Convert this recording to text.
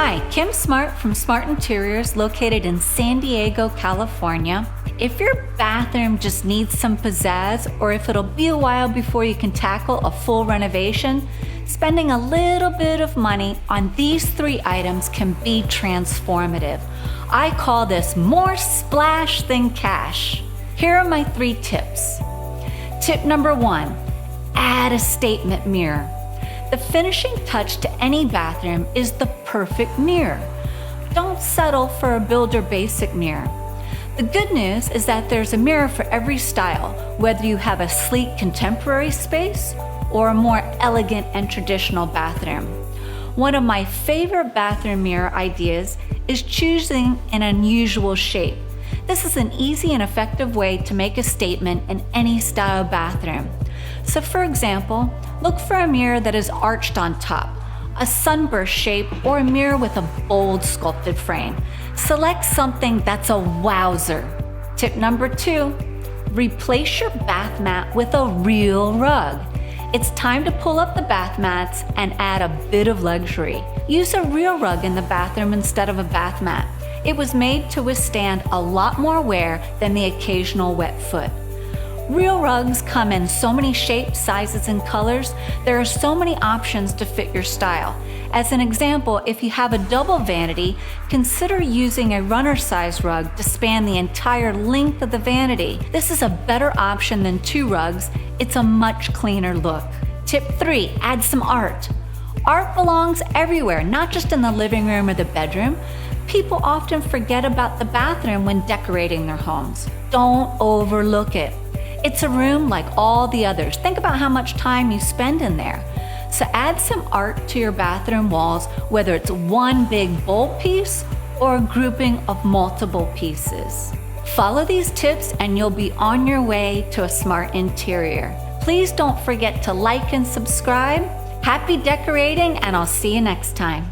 Hi, Kim Smart from Smart Interiors, located in San Diego, California. If your bathroom just needs some pizzazz, or if it'll be a while before you can tackle a full renovation, spending a little bit of money on these 3 items can be transformative. I call this more splash than cash. Here are my 3 tips. Tip number 1, add a statement mirror. The finishing touch to any bathroom is the perfect mirror. Don't settle for a builder basic mirror. The good news is that there's a mirror for every style, whether you have a sleek contemporary space or a more elegant and traditional bathroom. One of my favorite bathroom mirror ideas is choosing an unusual shape. This is an easy and effective way to make a statement in any style bathroom. So for example, look for a mirror that is arched on top, a sunburst shape, or a mirror with a bold sculpted frame. Select something that's a WOWZER. Tip number 2, replace your bath mat with a real rug. It's time to pull up the bath mats and add a bit of luxury. Use a real rug in the bathroom instead of a bath mat. It was made to withstand a lot more wear than the occasional wet foot. Real rugs come in so many shapes, sizes, and colors. There are so many options to fit your style. As an example, if you have a double vanity, consider using a runner-size rug to span the entire length of the vanity. This is a better option than 2 rugs. It's a much cleaner look. Tip 3, add some art. Art belongs everywhere, not just in the living room or the bedroom. People often forget about the bathroom when decorating their homes. Don't overlook it. It's a room like all the others. Think about how much time you spend in there. So add some art to your bathroom walls, whether it's one big bold piece or a grouping of multiple pieces. Follow these tips and you'll be on your way to a smart interior. Please don't forget to like and subscribe. Happy decorating, and I'll see you next time.